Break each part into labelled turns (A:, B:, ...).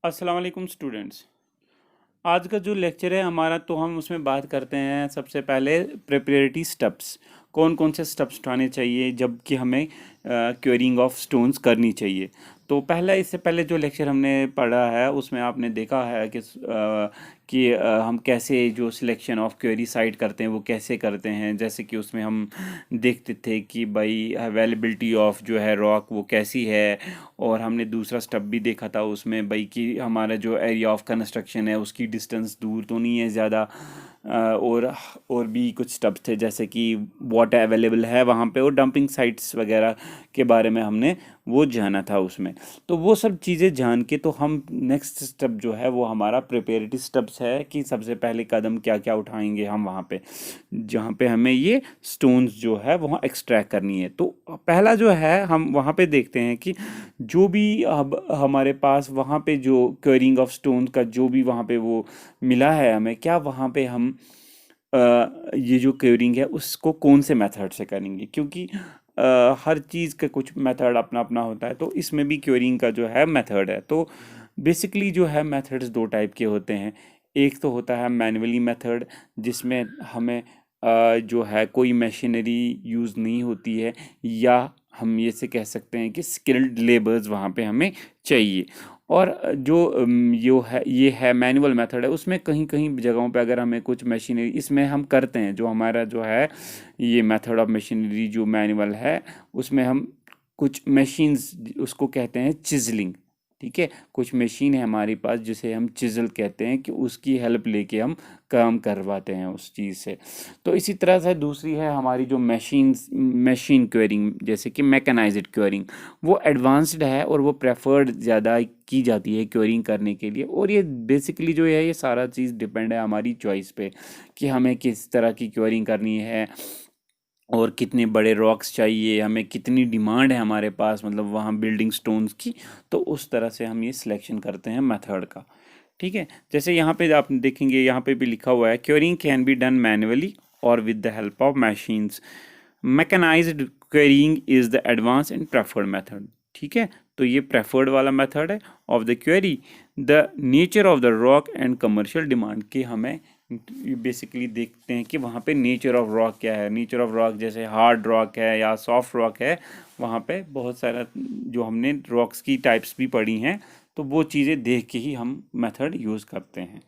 A: अस्सलाम वालेकुम स्टूडेंट्स। आज का जो लेक्चर है हमारा, तो हम उसमें बात करते हैं सबसे पहले प्रिपरेटरी स्टेप्स। कौन कौन से स्टेप्स उठाने चाहिए जबकि हमें क्योरिंग ऑफ स्टोन्स करनी चाहिए। तो पहला, इससे पहले जो लेक्चर हमने पढ़ा है उसमें आपने देखा है कि हम कैसे जो सिलेक्शन ऑफ क्वेरी साइट करते हैं वो कैसे करते हैं। जैसे कि उसमें हम देखते थे कि भाई अवेलेबिलिटी ऑफ जो है रॉक वो कैसी है। और हमने दूसरा स्टेप भी देखा था उसमें भाई कि हमारा जो एरिया ऑफ कंस्ट्रक्शन है उसकी डिस्टेंस दूर तो नहीं है ज़्यादा। और भी कुछ स्टेप्स थे जैसे कि वाटर अवेलेबल है वहाँ पे, और डंपिंग साइट्स वगैरह के बारे में हमने वो जाना था उसमें। तो वो सब चीज़ें जान के तो हम नेक्स्ट स्टेप जो है वो हमारा प्रिपेरेटरी स्टेप्स है कि सबसे पहले कदम क्या क्या उठाएंगे हम वहाँ पे जहाँ पे हमें ये स्टोन्स जो है वहाँ एक्सट्रैक्ट करनी है। तो पहला जो है हम वहाँ पे देखते हैं कि जो भी अब हमारे पास वहाँ पे जो क्वेरिंग ऑफ स्टोन का जो भी वहाँ पे वो मिला है हमें, क्या वहाँ पे हम ये जो क्वेरिंग है उसको कौन से मेथड से करेंगे, क्योंकि हर चीज़ का कुछ मेथड अपना अपना होता है। तो इसमें भी क्वेरिंग का जो है मेथड है। तो बेसिकली जो है मेथड्स दो टाइप के होते हैं। एक तो होता है मैनुअली मेथड, जिसमें हमें जो है कोई मशीनरी यूज़ नहीं होती है, या हम ये से कह सकते हैं कि स्किल्ड लेबर्स वहाँ पे हमें चाहिए। और जो ये है मैनुअल मेथड है, उसमें कहीं कहीं जगहों पे अगर हमें कुछ मशीनरी इसमें हम करते हैं, जो हमारा जो है ये मेथड ऑफ मशीनरी जो मैनुअल है उसमें हम कुछ मशीन्स उसको कहते हैं चिजलिंग। ठीक है, कुछ मशीन है हमारे पास जिसे हम चिजल कहते हैं कि उसकी हेल्प लेके हम काम करवाते हैं उस चीज़ से। तो इसी तरह से दूसरी है हमारी जो मशीन क्वेरिंग, जैसे कि मैकेनाइज्ड क्वेरिंग। वो एडवांस्ड है और वो प्रेफर्ड ज़्यादा की जाती है क्वेरिंग करने के लिए। और ये बेसिकली जो है ये सारा चीज़ डिपेंड है हमारी चॉइस पे कि हमें किस तरह की क्वेरिंग करनी है और कितने बड़े रॉक्स चाहिए, हमें कितनी डिमांड है हमारे पास, मतलब वहाँ बिल्डिंग स्टोन्स की। तो उस तरह से हम ये सिलेक्शन करते हैं मेथड का। ठीक है, जैसे यहाँ पे आप देखेंगे, यहाँ पे भी लिखा हुआ है quarrying can be done manually और with the help of machines. Mechanised quarrying is the advance and preferred method. ठीक है, तो ये प्रेफर्ड वाला मेथड है of the query. The nature of the rock and commercial demand, कि हमें basically देखते हैं कि वहाँ पे नेचर ऑफ रॉक क्या है। नेचर ऑफ रॉक जैसे हार्ड रॉक है या सॉफ्ट रॉक है, वहाँ पे बहुत सारा जो हमने रॉक्स की टाइप्स भी पढ़ी हैं, तो वो चीज़ें देख के ही हम मेथड यूज़ करते हैं।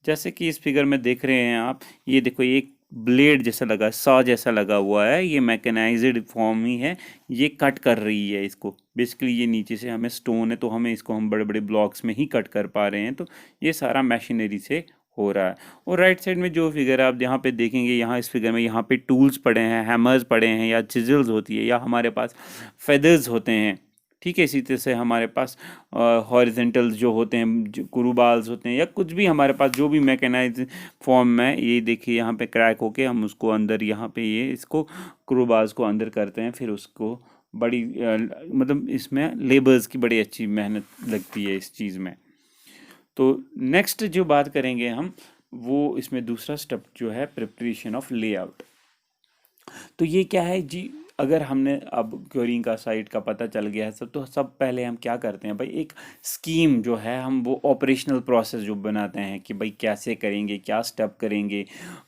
A: जैसे कि इस फिगर में देख रहे हैं आप, ये देखो एक ब्लेड जैसा लगा, सॉ जैसा लगा हुआ है, ये मैकेनाइज्ड फॉर्म ही है। ये कट कर रही है इसको। बेसिकली ये नीचे से हमें स्टोन है तो हमें इसको हम बड़े बड़े ब्लॉक्स में ही कट कर पा रहे हैं। तो ये सारा मशीनरी से हो रहा है। और राइट साइड में जो फिगर है आप यहाँ पे देखेंगे, यहाँ इस फिगर में यहाँ पे टूल्स पड़े हैं, हैमर्स पड़े हैं, या चिजल्स होती है, या हमारे पास फेदर्स होते हैं। ठीक है, इसी तरह से हमारे पास हॉरिजेंटल्स जो होते हैं, जो कुरूबाल्स होते हैं, या कुछ भी हमारे पास जो भी मैकेनाइज फॉर्म में, ये देखिए यहाँ पे क्रैक होके हम उसको अंदर, यहाँ पे ये इसको कुरूबाल्स को अंदर करते हैं, फिर उसको बड़ी मतलब इसमें लेबर्स की बड़ी अच्छी मेहनत लगती है इस चीज़ में। तो नेक्स्ट जो बात करेंगे हम, वो इसमें दूसरा स्टेप जो है प्रिपरेशन ऑफ लेआउट। तो ये क्या है जी, अगर हमने अब क्योरिंग का साइट का पता चल गया है सब, तो सब पहले हम क्या करते हैं भाई, एक स्कीम जो है हम वो ऑपरेशनल प्रोसेस जो बनाते हैं कि भाई कैसे करेंगे, क्या स्टेप करेंगे,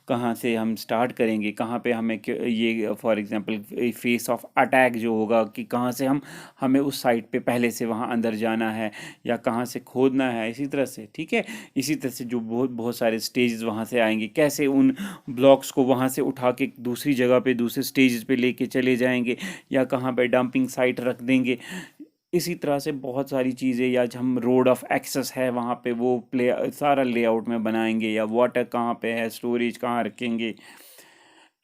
A: कहाँ से हम स्टार्ट करेंगे, कहाँ पे हमें ये for example face of attack जो होगा कि कहाँ से हमें उस साइट पे पहले से वहाँ अंदर जाना है या कहाँ से खोदना है, इसी तरह से। ठीक है, इसी तरह से जो बहुत बहुत सारे स्टेजेस वहाँ से आएंगे, कैसे उन ब्लॉक्स को वहाँ से उठा के दूसरी जगह पे दूसरे स्टेज पे लेके चले जाएंगे, या कहाँ पे डंपिंग साइट रख देंगे। इसी तरह से बहुत सारी चीज़ें, या हम रोड ऑफ एक्सेस है वहाँ पे वो प्ले सारा लेआउट में बनाएंगे, या वाटर कहाँ पे है, स्टोरेज कहाँ रखेंगे,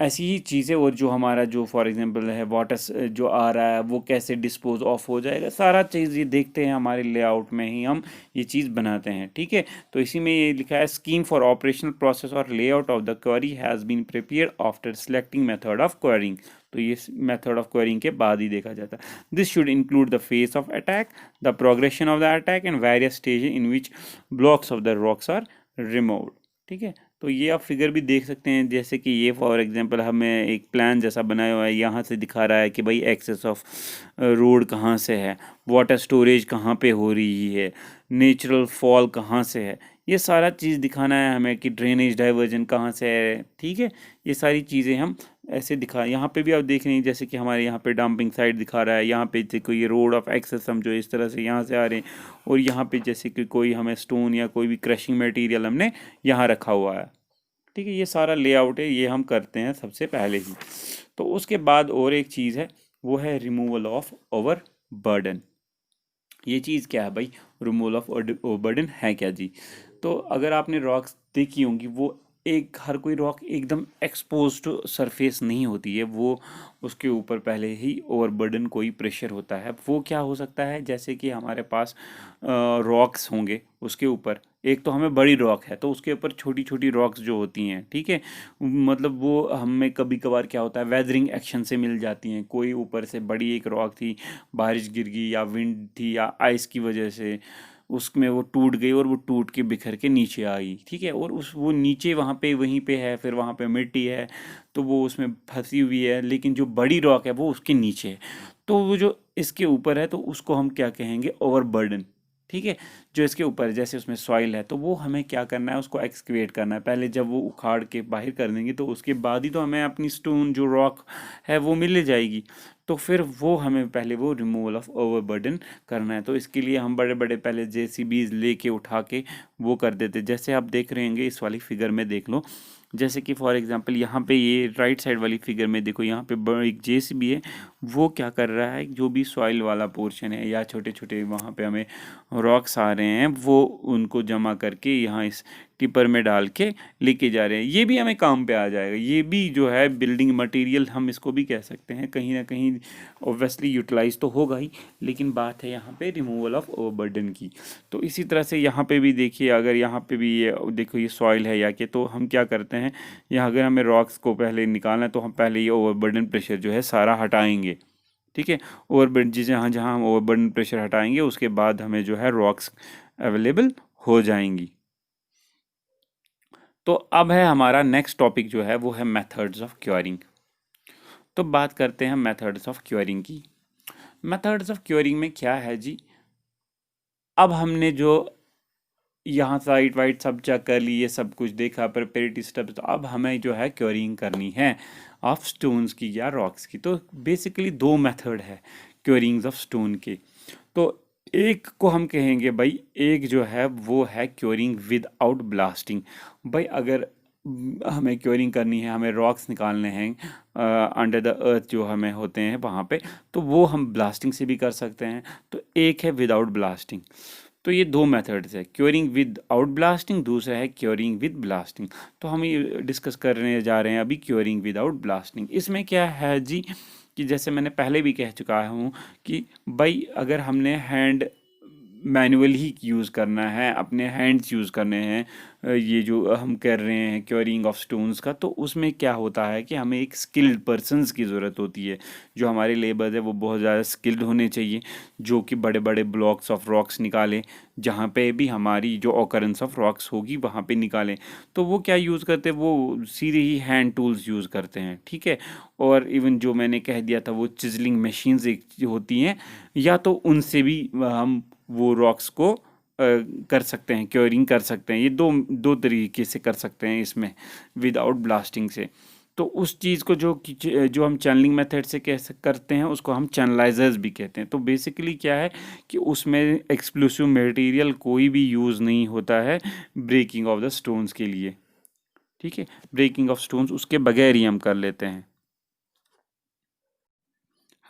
A: ऐसी ही चीज़ें। और जो हमारा जो फॉर एग्जांपल है वाटर जो आ रहा है वो कैसे डिस्पोज ऑफ हो जाएगा, सारा चीज़ ये देखते हैं हमारे लेआउट में ही हम ये चीज़ बनाते हैं। ठीक है, तो इसी में ये लिखा है स्कीम फॉर ऑपरेशनल प्रोसेस और layout of the query has been prepared after selecting method of querying. तो ये मेथड ऑफ क्वेरिंग के बाद ही देखा जाता है। This should include the face of attack, the progression of the attack and various stage in which blocks of the rocks are removed. ठीक है, तो ये आप फिगर भी देख सकते हैं, जैसे कि ये फॉर एग्जांपल हमें एक प्लान जैसा बनाया हुआ है, यहाँ से दिखा रहा है कि भाई एक्सेस ऑफ रोड कहाँ से है, वाटर स्टोरेज कहाँ पे हो रही है, नेचुरल फॉल कहाँ से है, ये सारा चीज़ दिखाना है हमें कि ड्रेनेज डाइवर्जन कहाँ से है। ठीक है, ये सारी चीज़ें हम ऐसे दिखा, यहाँ पे भी आप देख रहे हैं जैसे कि हमारे यहाँ पे डंपिंग साइट दिखा रहा है, यहाँ पे देखो ये रोड ऑफ एक्सेस हम जो इस तरह से यहाँ से आ रहे हैं, और यहाँ पे जैसे कि कोई हमें स्टोन या कोई भी क्रशिंग मटेरियल हमने यहाँ रखा हुआ है। ठीक है, ये सारा लेआउट है, ये हम करते हैं सबसे पहले ही। तो उसके बाद और एक चीज़ है, वो है रिमूवल ऑफ ओवर बर्डन। ये चीज़ क्या है भाई, रिमूवल ऑफ बर्डन है क्या जी? तो अगर आपने रॉक्स देखी होंगी, वो एक हर कोई रॉक एकदम एक्सपोज्ड सरफेस नहीं होती है, वो उसके ऊपर पहले ही ओवरबर्डन कोई प्रेशर होता है। वो क्या हो सकता है, जैसे कि हमारे पास रॉक्स होंगे, उसके ऊपर एक तो हमें बड़ी रॉक है तो उसके ऊपर छोटी छोटी रॉक्स जो होती हैं, ठीक है, मतलब वो हमें कभी कभार क्या होता है वेदरिंग एक्शन से मिल जाती हैं। कोई ऊपर से बड़ी एक रॉक थी, बारिश गिर गई या विंड थी या आइस की वजह से उसमें वो टूट गई और वो टूट के बिखर के नीचे आई। ठीक है, और उस वो नीचे वहाँ पे वहीं पे है, फिर वहाँ पे मिट्टी है तो वो उसमें फंसी हुई है, लेकिन जो बड़ी रॉक है वो उसके नीचे है। तो वो जो इसके ऊपर है तो उसको हम क्या कहेंगे, ओवरबर्डन। ठीक है, जो इसके ऊपर जैसे उसमें सॉइल है तो वो हमें क्या करना है, उसको एक्सकवेट करना है। पहले जब वो उखाड़ के बाहर कर देंगे तो उसके बाद ही तो हमें अपनी स्टोन जो रॉक है वो मिल जाएगी। तो फिर वो हमें पहले वो रिमूवल ऑफ ओवरबर्डन करना है। तो इसके लिए हम बड़े बड़े पहले जेसीबीज लेके उठा के वो कर देते। जैसे आप देख रहे होंगे इस वाली फिगर में, देख लो, जैसे कि फॉर एग्जांपल यहाँ पे ये राइट साइड वाली फिगर में देखो, यहाँ पे एक जेसीबी है, वो क्या कर रहा है, जो भी सॉइल वाला पोर्शन है या छोटे छोटे वहाँ पे हमें रॉक्स आ रहे हैं वो उनको जमा करके यहाँ इस टिपर में डाल के लेके जा रहे हैं। ये भी हमें काम पे आ जाएगा, ये भी जो है बिल्डिंग मटेरियल हम इसको भी कह सकते हैं, कहीं ना कहीं ऑब्वियसली यूटिलाइज तो होगा ही, लेकिन बात है यहाँ पे रिमूवल ऑफ ओवरबर्डन की। तो इसी तरह से यहाँ पे भी देखिए, अगर यहाँ पे भी ये देखो ये सॉइल है या कि, तो हम क्या करते हैं, यहाँ अगर हमें रॉक्स को पहले निकालना है तो हम पहले ये ओवरबर्डन प्रेशर जो है सारा हटाएंगे। ठीक है, ओवरबर्डन जहाँ जहाँ हम ओवरबर्डन प्रेशर हटाएंगे उसके बाद हमें जो है रॉक्स अवेलेबल हो जाएंगी। तो अब है हमारा नेक्स्ट टॉपिक जो है वो है मेथड्स ऑफ क्योरिंग। तो बात करते हैं मेथड्स ऑफ क्योरिंग की। मेथड्स ऑफ क्योरिंग में क्या है जी, अब हमने जो यहाँ साइट वाइट सब चेक कर ली, ये सब कुछ देखा, प्रिपरेटरी स्टेप्स, तो अब हमें जो है क्योरिंग करनी है ऑफ स्टोन्स की या रॉक्स की। तो बेसिकली दो मेथड है क्योरिंग्स ऑफ स्टोन के। तो एक को हम कहेंगे भाई, एक जो है वो है क्योरिंग विदाउट ब्लास्टिंग। भाई अगर हमें क्योरिंग करनी है, हमें रॉक्स निकालने हैं अंडर द अर्थ जो हमें होते हैं वहाँ पे, तो वो हम ब्लास्टिंग से भी कर सकते हैं। तो एक है विदाउट ब्लास्टिंग। तो ये दो मेथड्स है, क्योरिंग विद आउट ब्लास्टिंग, दूसरा है क्योरिंग विद ब्लास्टिंग। तो हम ये डिस्कस करने जा रहे हैं अभी क्योरिंग विदाउट ब्लास्टिंग। इसमें क्या है जी, कि जैसे मैंने पहले भी कह चुका हूँ कि भाई अगर हमने हैंड मैनुअल ही यूज़ करना है, अपने हैंड्स यूज़ करने हैं, ये जो हम कर रहे हैं क्योरिंग ऑफ स्टोन्स का, तो उसमें क्या होता है कि हमें एक स्किल्ड पर्सन्स की ज़रूरत होती है। जो हमारे लेबर्स है वो बहुत ज़्यादा स्किल्ड होने चाहिए, जो कि बड़े बड़े ब्लॉक्स ऑफ रॉक्स निकालें, जहाँ पे भी हमारी जो ऑकरेंस ऑफ रॉक्स होगी वहाँ पे निकालें। तो वो क्या यूज़ करते हैं, वो सीधे ही हैंड टूल्स यूज़ करते हैं। ठीक है, और इवन जो मैंने कह दिया था वो चिजलिंग मशीन्स एक होती हैं, या तो उनसे भी हम वो रॉक्स को कर सकते हैं, क्योरिंग कर सकते हैं। ये दो दो तरीके से कर सकते हैं इसमें, विदाउट ब्लास्टिंग से। तो उस चीज़ को जो हम चैनलिंग मेथड से करते हैं उसको हम चैनलाइजर्स भी कहते हैं। तो बेसिकली क्या है कि उसमें एक्सप्लोसिव मटेरियल कोई भी यूज़ नहीं होता है ब्रेकिंग ऑफ द स्टोन्स के लिए। ठीक है, ब्रेकिंग ऑफ स्टोन्स उसके बगैर ही हम कर लेते हैं।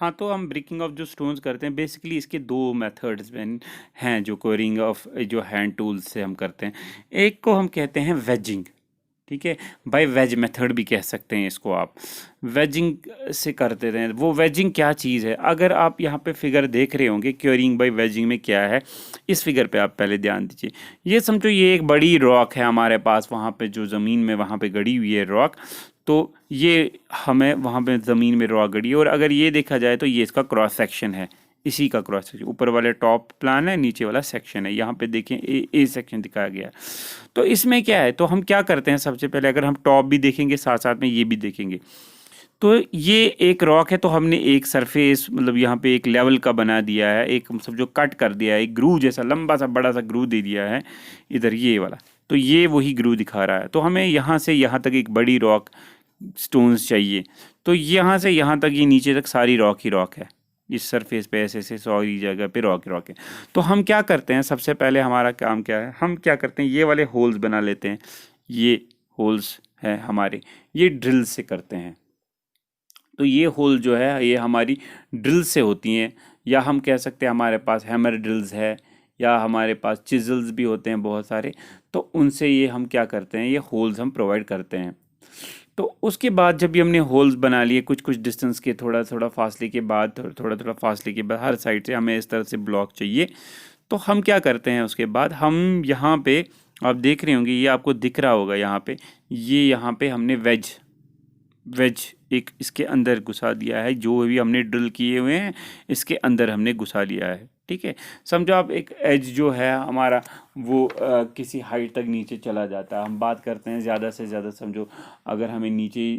A: हाँ, तो हम ब्रेकिंग ऑफ जो स्टोन्स करते हैं बेसिकली इसके दो मेथड्स हैं जो कोरिंग ऑफ जो हैंड टूल्स से हम करते हैं। एक को हम कहते हैं वेजिंग। ठीक है, बाय वेज मेथड भी कह सकते हैं इसको आप। वेजिंग से करते हैं। वो वेजिंग क्या चीज़ है, अगर आप यहाँ पे फिगर देख रहे होंगे क्योरिंग बाय वेजिंग में क्या है, इस फिगर पे आप पहले ध्यान दीजिए। ये समझो ये एक बड़ी रॉक है हमारे पास, वहाँ पे जो ज़मीन में वहाँ पे गड़ी हुई है रॉक। तो ये हमें वहाँ पे ज़मीन में रॉक गड़ी है, और अगर ये देखा जाए तो ये इसका क्रॉस सेक्शन है, इसी का क्रॉस सेक्शन। ऊपर वाले टॉप प्लान है, नीचे वाला सेक्शन है, यहाँ पे देखें ए सेक्शन दिखाया गया है। तो इसमें क्या है, तो हम क्या करते हैं सबसे पहले, अगर हम टॉप भी देखेंगे साथ साथ में ये भी देखेंगे, तो ये एक रॉक है, तो हमने एक सरफेस मतलब यहाँ पे एक लेवल का बना दिया है, एक समझो कट कर दिया है, एक ग्रू जैसा लंबा सा बड़ा सा ग्रू दे दिया है इधर ये वाला। तो ये वही ग्रू दिखा रहा है। तो हमें यहाँ से यहाँ तक एक बड़ी रॉक स्टोन्स चाहिए। तो यहाँ से यहाँ तक ये नीचे तक सारी रॉक ही रॉक है, इस सरफेस पे ऐसे ऐसे सारी जगह पे रॉक ही रॉक है। तो हम क्या करते हैं, सबसे पहले हमारा काम क्या है, हम क्या करते हैं, ये वाले होल्स बना लेते हैं। ये होल्स है हमारे, ये ड्रिल से करते हैं। तो ये होल जो है ये हमारी ड्रिल से होती हैं, या हम कह सकते हैं हमारे पास हैमर ड्रिल्स है, या हमारे पास चिजल्स भी होते हैं बहुत सारे। तो उनसे ये हम क्या करते हैं, ये होल्स हम प्रोवाइड करते हैं। तो उसके बाद जब भी हमने होल्स बना लिए कुछ कुछ डिस्टेंस के, थोड़ा थोड़ा फासले के बाद, थोड़ा थोड़ा फासले के बाद, हर साइड से हमें इस तरह से ब्लॉक चाहिए। तो हम क्या करते हैं, उसके बाद हम यहाँ पे आप देख रहे होंगे, ये आपको दिख रहा होगा यहाँ पे, ये यहाँ पे हमने वेज वेज एक इसके अंदर घुसा दिया है, जो भी हमने ड्रिल किए हुए हैं इसके अंदर हमने घुसा लिया है। ठीक है, समझो आप एक एज जो है हमारा वो किसी हाइट तक नीचे चला जाता है। हम बात करते हैं ज़्यादा से ज़्यादा, समझो अगर हमें नीचे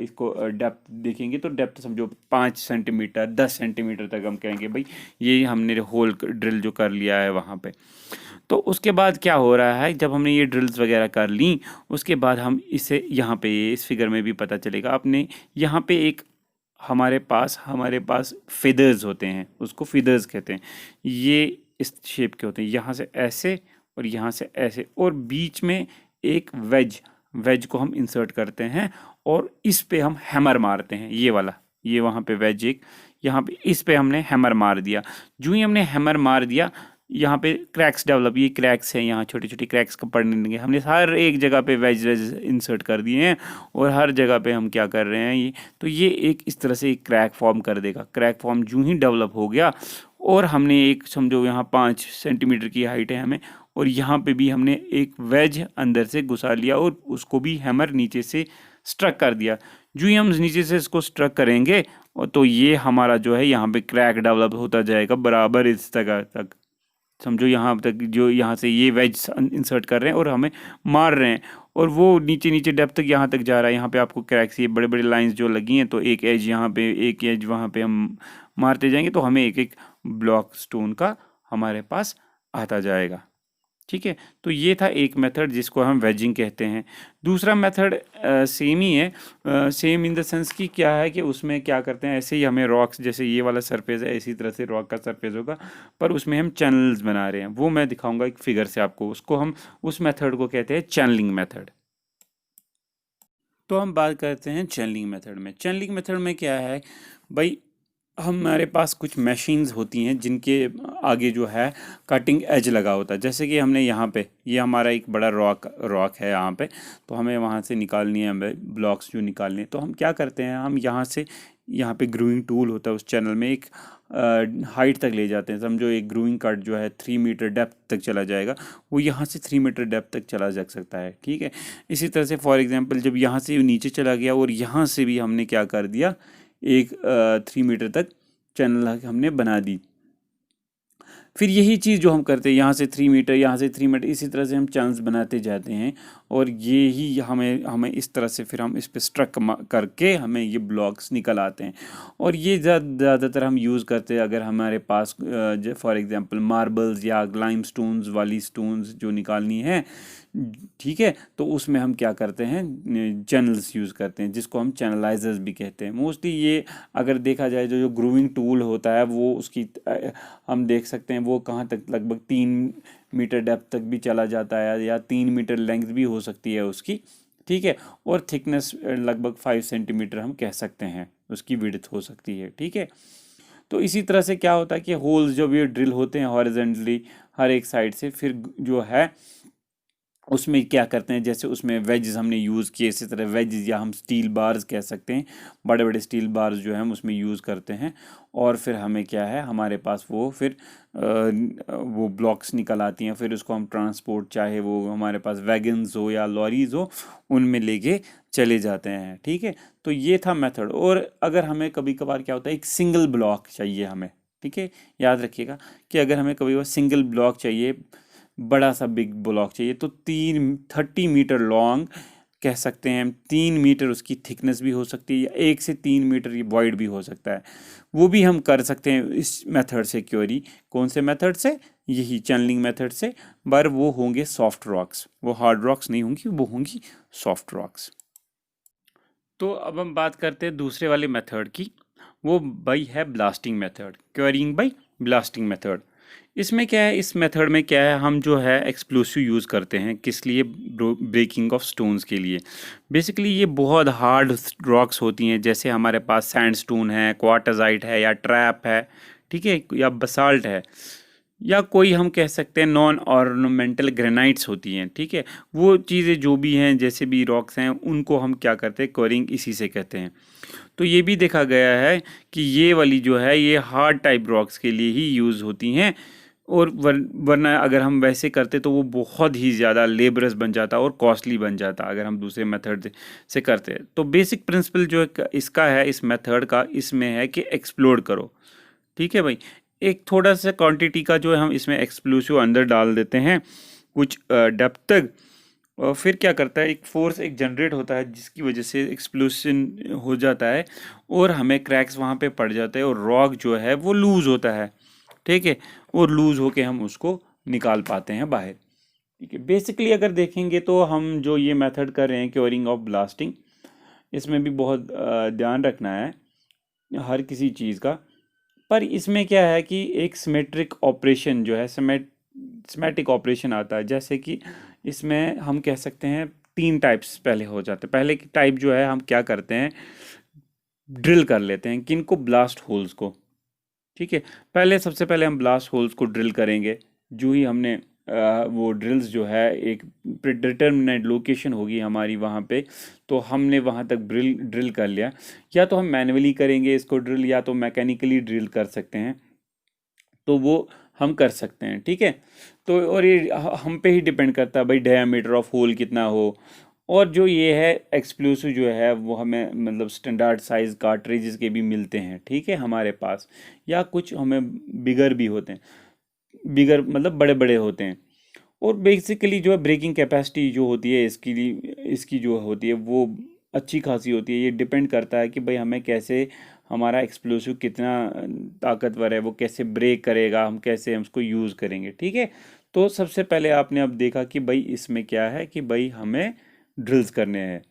A: इसको डेप्थ देखेंगे तो डेप्थ समझो 5 सेंटीमीटर 10 सेंटीमीटर तक हम कहेंगे भाई ये हमने होल ड्रिल जो कर लिया है वहाँ पे। तो उसके बाद क्या हो रहा है, जब हमने ये ड्रिल्स वगैरह कर ली उसके बाद हम इसे यहाँ पे इस फिगर में भी पता चलेगा अपने, यहाँ पे एक हमारे पास फिदर्स होते हैं, उसको फिदर्स कहते हैं। ये इस शेप के होते हैं, यहाँ से ऐसे और यहाँ से ऐसे, और बीच में एक वेज वेज को हम इंसर्ट करते हैं और इस पे हम हैमर मारते हैं, ये वाला, ये वहाँ पे वेज एक, यहाँ पे इस पे हमने हैमर मार दिया। जो ही हमने हैमर मार दिया यहाँ पे क्रैक्स डेवलप, ये क्रैक्स हैं यहाँ, छोटी छोटी क्रैक्स का पड़ने लगे। हमने हर एक जगह पे वेज वेज इंसर्ट कर दिए हैं और हर जगह पे हम क्या कर रहे हैं ये, तो ये एक इस तरह से एक क्रैक फॉर्म कर देगा। क्रैक फॉर्म जो ही डेवलप हो गया और हमने एक समझो यहाँ 5 सेंटीमीटर की हाइट है हमें, और यहाँ पे भी हमने एक वेज अंदर से घुसा लिया और उसको भी हैमर नीचे से स्ट्रक कर दिया। जो ही हम नीचे से इसको स्ट्रक करेंगे और तो ये हमारा जो है यहाँ पे क्रैक डेवलप होता जाएगा बराबर इस जगह तक। समझो यहाँ तक जो यहाँ से ये वेज इंसर्ट कर रहे हैं और हमें मार रहे हैं, और वो नीचे नीचे डेप्थ तक यहाँ तक जा रहा है। यहाँ पे आपको क्रैक्स ये बड़े बड़े लाइंस जो लगी हैं, तो एक एज यहाँ पे एक एज वहाँ पे हम मारते जाएंगे तो हमें एक एक ब्लॉक स्टोन का हमारे पास आता जाएगा। ठीक है, तो ये था एक मेथड जिसको हम वेजिंग कहते हैं। दूसरा मेथड सेम ही है, सेम इन द सेंस कि क्या है कि उसमें क्या करते हैं, ऐसे ही हमें रॉक्स जैसे ये वाला सरफेस है इसी तरह से रॉक का सरफेस होगा, पर उसमें हम चैनल्स बना रहे हैं। वो मैं दिखाऊंगा एक फिगर से आपको, उसको हम उस मेथड को कहते हैं चैनलिंग मेथड। तो हम बात करते हैं चैनलिंग मेथड में। चैनलिंग मेथड में क्या है भाई, हमारे पास कुछ मशीन्स होती हैं जिनके आगे जो है कटिंग एज लगा होता है। जैसे कि हमने यहाँ पे ये हमारा एक बड़ा रॉक है यहाँ पे, तो हमें वहाँ से निकालनी है, हमें ब्लॉक्स जो निकालने हैं। तो हम क्या करते हैं, हम यहाँ से यहाँ पे ग्रूइंग टूल होता है, उस चैनल में एक हाइट तक ले जाते हैं। समझो एक ग्रूइंग कट जो है 3 मीटर डेप्थ तक चला जाएगा, वो यहाँ से 3 मीटर डेप्थ तक चला जा सकता है। ठीक है, इसी तरह से फॉर एग्जांपल जब यहाँ से नीचे चला गया और यहाँ से भी हमने क्या कर दिया, एक 3 मीटर तक चैनल हमने बना दी। फिर यही चीज़ जो हम करते हैं, यहाँ से 3 मीटर, यहाँ से 3 मीटर, इसी तरह से हम चैनल्स बनाते जाते हैं, और ये ही हमें हमें इस तरह से फिर हम इस पर स्ट्रक करके हमें ये ब्लॉक्स निकल आते हैं। और ये ज़्यादातर हम यूज़ करते हैं अगर हमारे पास फॉर एग्जांपल मार्बल्स या लाइम स्टोन्स वाली स्टोन्स जो निकालनी है। ठीक है, तो उसमें हम क्या करते हैं, चैनल्स यूज़ करते हैं, जिसको हम चैनलाइजर्स भी कहते हैं। मोस्टली ये अगर देखा जाए जो ग्रूविंग टूल होता है वो उसकी हम देख सकते हैं वो कहाँ तक, लगभग 3 मीटर डेप्थ तक भी चला जाता है, या 3 मीटर लेंथ भी हो सकती है उसकी। ठीक है, और थिकनेस लगभग 5 सेंटीमीटर हम कह सकते हैं उसकी विड्थ हो सकती है। ठीक है, तो इसी तरह से क्या होता है कि होल्स जो भी ड्रिल होते हैं हॉरिजॉन्टली हर एक साइड से, फिर जो है उसमें क्या करते हैं, जैसे उसमें वेजेस हमने यूज़ किए, इसी तरह वेजेस या हम स्टील बार्स कह सकते हैं, बड़े बड़े स्टील बार्स जो हैं हम उसमें यूज़ करते हैं। और फिर हमें क्या है, हमारे पास वो फिर वो ब्लॉक्स निकल आती हैं, फिर उसको हम ट्रांसपोर्ट, चाहे वो हमारे पास वैगन्स हो या लॉरीज हो, उनमें लेके चले जाते हैं। ठीक है, तो ये था मेथड। और अगर हमें कभी कभार क्या होता है, एक सिंगल ब्लॉक चाहिए हमें। ठीक है, याद रखिएगा कि अगर हमें कभी वो सिंगल ब्लॉक चाहिए, बड़ा सा बिग ब्लॉक चाहिए, तो 30 मीटर लॉन्ग कह सकते हैं हम 3 मीटर उसकी थिकनेस भी हो सकती है, या 1 से 3 मीटर ये वॉइड भी हो सकता है। वो भी हम कर सकते हैं इस मेथड से क्योरी। कौन से मेथड से? यही चैनलिंग मेथड से। पर वो होंगे सॉफ्ट रॉक्स, वो हार्ड रॉक्स नहीं होंगी, वो होंगी सॉफ्ट रॉक्स। तो अब हम बात करते हैं दूसरे वाले मेथड की। वो भाई है blasting method, curing by blasting method. इसमें क्या है, इस मेथड में क्या है, हम जो है एक्सप्लोसिव यूज़ करते हैं। किस लिए? ब्रेकिंग ऑफ स्टोन्स के लिए। बेसिकली ये बहुत हार्ड रॉक्स होती हैं, जैसे हमारे पास सैंडस्टोन है, क्वार्टजाइट है, या ट्रैप है, ठीक है, या बसाल्ट है, या कोई हम कह सकते हैं नॉन ऑर्नामेंटल ग्रेनाइट्स होती हैं, ठीक है। वो चीज़ें जो भी हैं, जैसे भी रॉक्स हैं, उनको हम क्या करते हैं, क्योरिंग इसी से कहते हैं। तो ये भी देखा गया है कि ये वाली जो है ये हार्ड टाइप रॉक्स के लिए ही यूज़ होती हैं। और वरना अगर हम वैसे करते तो वो बहुत ही ज़्यादा लेबरस बन जाता और कॉस्टली बन जाता अगर हम दूसरे मेथड से करते। तो बेसिक प्रिंसिपल जो इसका है, इस मेथड का, इसमें है कि एक्सप्लोड करो, ठीक है भाई। एक थोड़ा सा क्वांटिटी का जो है हम इसमें एक्सप्लोसिव अंदर डाल देते हैं कुछ डेप्थ तक, और फिर क्या करता है, एक फोर्स एक जनरेट होता है जिसकी वजह से एक्सप्लोशन हो जाता है और हमें क्रैक्स वहाँ पे पड़ जाते हैं और रॉक जो है वो लूज़ होता है, ठीक है। और लूज़ होके हम उसको निकाल पाते हैं बाहर, ठीक है। बेसिकली अगर देखेंगे तो हम जो ये मेथड कर रहे हैं क्योरिंग ऑफ ब्लास्टिंग, इसमें भी बहुत ध्यान रखना है हर किसी चीज़ का। पर इसमें क्या है कि एक सिमेट्रिक ऑपरेशन जो है, सिमेटिक ऑपरेशन आता है। जैसे कि इसमें हम कह सकते हैं 3 टाइप्स पहले हो जाते हैं। पहले की टाइप जो है, हम क्या करते हैं, ड्रिल कर लेते हैं किनको, ब्लास्ट होल्स को, ठीक है। पहले सबसे पहले हम ब्लास्ट होल्स को ड्रिल करेंगे। जो ही हमने वो ड्रिल्स जो है एक डिटर्मिनेट लोकेशन होगी हमारी वहाँ पे, तो हमने वहाँ तक ड्रिल कर लिया। या तो हम मैन्युअली करेंगे इसको ड्रिल, या तो मैकेनिकली ड्रिल कर सकते हैं, तो वो हम कर सकते हैं, ठीक है। तो और ये हम पे ही डिपेंड करता है भाई, डायमीटर ऑफ होल कितना हो। और जो ये है एक्सप्लोसिव जो है वो हमें मतलब स्टैंडर्ड साइज कार्ट्रिजेस के भी मिलते हैं, ठीक है, हमारे पास। या कुछ हमें बिगर भी होते हैं, बिगर मतलब बड़े बड़े होते हैं। और बेसिकली जो है ब्रेकिंग कैपेसिटी जो होती है इसकी जो होती है वो अच्छी खासी होती है। ये डिपेंड करता है कि भाई हमें कैसे, हमारा एक्सप्लोसिव कितना ताकतवर है, वो कैसे ब्रेक करेगा, हम कैसे हम उसको यूज़ करेंगे, ठीक है। तो सबसे पहले आपने अब देखा कि भाई इसमें क्या है कि भाई हमें ड्रिल्स करने हैं,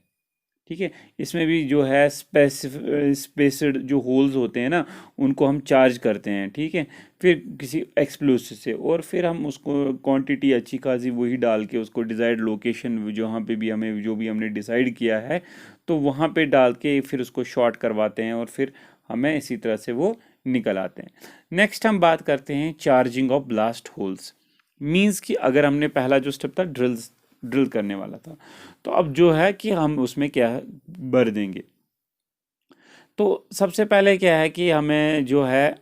A: ठीक है। इसमें भी जो है स्पेस्ड जो होल्स होते हैं ना, उनको हम चार्ज करते हैं, ठीक है, फिर किसी एक्सप्लोसिव से। और फिर हम उसको क्वांटिटी अच्छी खासी वही डाल के उसको डिज़ायर्ड लोकेशन जहाँ पे भी हमें, जो भी हमने डिसाइड किया है, तो वहाँ पे डाल के फिर उसको शॉर्ट करवाते हैं और फिर हमें इसी तरह से वो निकल आते हैं। नेक्स्ट हम बात करते हैं charging of blast holes. Means कि अगर हमने पहला जो स्टेप था ड्रिल करने वाला था, तो अब जो है कि हम उसमें क्या भर देंगे। तो सबसे पहले क्या है कि हमें जो है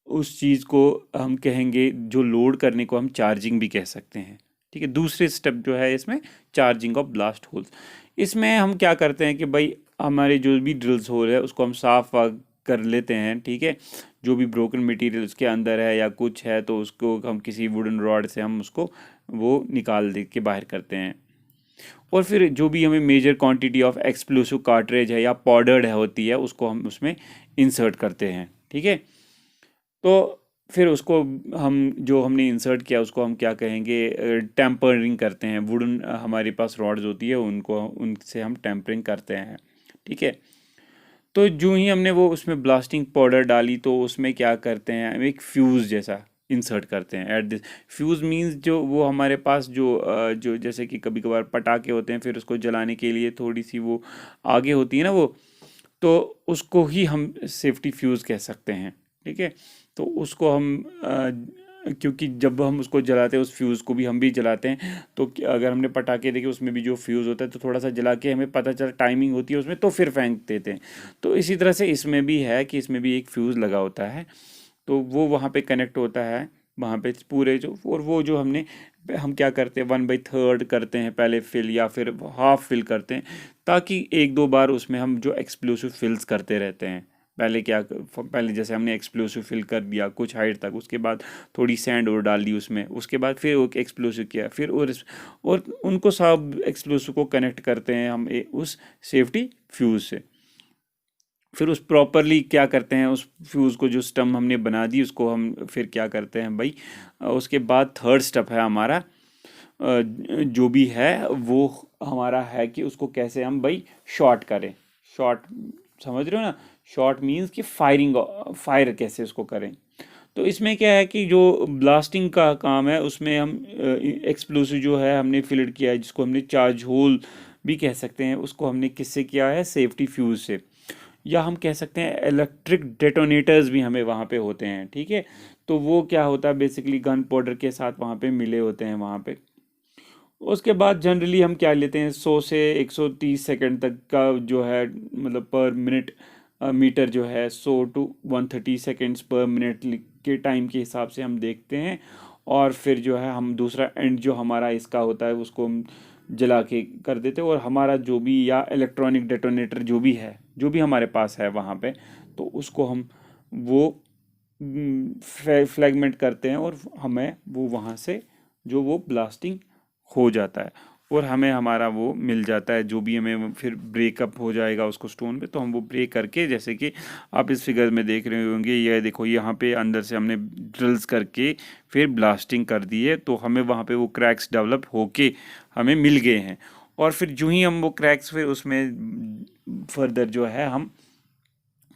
A: उस चीज़ को हम कहेंगे, जो लोड करने को हम चार्जिंग भी कह सकते हैं, ठीक है। दूसरे स्टेप जो है इसमें चार्जिंग ऑफ ब्लास्ट होल्स। इसमें हम क्या करते हैं कि भाई हमारे जो भी ड्रिल्स होल है उसको हम साफ वाफ कर लेते हैं, ठीक है। जो भी ब्रोकन मटेरियल उसके अंदर है या कुछ है, तो उसको हम किसी वुडन रॉड से हम उसको वो निकाल दे के बाहर करते हैं। और फिर जो भी हमें major quantity of explosive cartridge है या पाउडर्ड है होती है, उसको हम उसमें इंसर्ट करते हैं, ठीक है। तो फिर उसको हम जो हमने इंसर्ट किया उसको हम क्या कहेंगे, टेम्परिंग करते हैं। वुडन हमारे पास रॉड्स होती है, उनको उनसे हम टेम्परिंग करते हैं, ठीक है। तो जो ही हमने वो उसमें ब्लास्टिंग पाउडर डाली, तो उसमें क्या करते हैं, हम एक फ्यूज़ जैसा इंसर्ट करते हैं एट दिस। फ्यूज़ मींस जो वो हमारे पास जो जैसे कि कभी कभार पटाखे होते हैं, फिर उसको जलाने के लिए थोड़ी सी वो आगे होती है ना वो, तो उसको ही हम सेफ्टी फ्यूज़ कह सकते हैं, ठीक है। तो उसको हम क्योंकि जब हम उसको जलाते हैं, उस फ्यूज़ को भी हम भी जलाते हैं, तो अगर हमने पटाखे देखे उसमें भी जो फ्यूज़ होता है, तो थोड़ा सा जला के हमें पता चला टाइमिंग होती है उसमें, तो फिर फेंक देते हैं। तो इसी तरह से इसमें भी है कि इसमें भी एक फ्यूज़ लगा होता है, तो वो वहाँ पे कनेक्ट होता है वहाँ पे पूरे जो, और वो जो हम क्या करते हैं 1/3 करते हैं पहले फिल, या फिर हाफ फिल करते हैं, ताकि एक दो बार उसमें हम जो एक्सप्लोसिव फिल्स करते रहते हैं, पहले जैसे हमने एक्सप्लोसिव फिल कर दिया कुछ हाइट तक, उसके बाद थोड़ी सैंड और डाल दी उसमें, उसके बाद फिर वो एक्सप्लोसिव किया, फिर और उनको सब एक्सप्लोसिव को कनेक्ट करते हैं हम उस सेफ्टी फ्यूज़ से। फिर उस प्रॉपरली क्या करते हैं, उस फ्यूज़ को जो स्टम हमने बना दी उसको हम फिर क्या करते हैं भाई, उसके बाद थर्ड स्टेप है हमारा, जो भी है वो हमारा है कि उसको कैसे हम भाई शॉर्ट करें। शॉर्ट, समझ रहे हो ना? शॉर्ट मीन्स कि फायर कैसे उसको करें। तो इसमें क्या है कि जो ब्लास्टिंग का काम है उसमें हम एक्सप्लोसिव जो है हमने फिल्ड किया है, जिसको हमने चार्ज होल भी कह सकते हैं, उसको हमने किससे किया है, सेफ्टी फ्यूज से, या हम कह सकते हैं इलेक्ट्रिक डेटोनेटर्स भी हमें वहाँ पे होते हैं, ठीक है। तो वो क्या होता है, बेसिकली गन पाउडर के साथ वहाँ पे मिले होते हैं वहाँ पे। उसके बाद जनरली हम क्या लेते हैं, 100 से 130 सेकंड तक का जो है, मतलब पर मिनट मीटर जो है 100 टू 130 सेकंड्स पर मिनट के टाइम के हिसाब से हम देखते हैं। और फिर जो है हम दूसरा एंड जो हमारा इसका होता है उसको हम जला के कर देते हैं, और हमारा जो भी या इलेक्ट्रॉनिक डेटोनेटर जो भी है, जो भी हमारे पास है वहाँ पे, तो उसको हम वो फ्लैगमेंट करते हैं, और हमें वो वहाँ से जो वो ब्लास्टिंग हो जाता है, और हमें हमारा वो मिल जाता है, जो भी हमें फिर ब्रेकअप हो जाएगा उसको स्टोन पे, तो हम वो ब्रेक करके, जैसे कि आप इस फिगर में देख रहे होंगे, ये देखो यहाँ पे अंदर से हमने ड्रिल्स करके फिर ब्लास्टिंग कर दी है, तो हमें वहाँ पे वो क्रैक्स डेवलप होके हमें मिल गए हैं। और फिर जो ही हम वो क्रैक्स फिर उसमें फर्दर जो है हम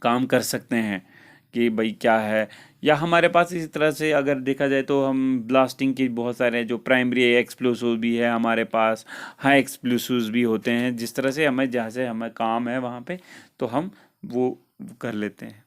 A: काम कर सकते हैं कि भाई क्या है। या हमारे पास इसी तरह से अगर देखा जाए तो हम ब्लास्टिंग के बहुत सारे जो प्राइमरी एक्सप्लोसिव भी है हमारे पास, हाई एक्सप्लोसिव्स भी होते हैं, जिस तरह से हमें जहाँ से हमें काम है वहाँ पे, तो हम वो कर लेते हैं।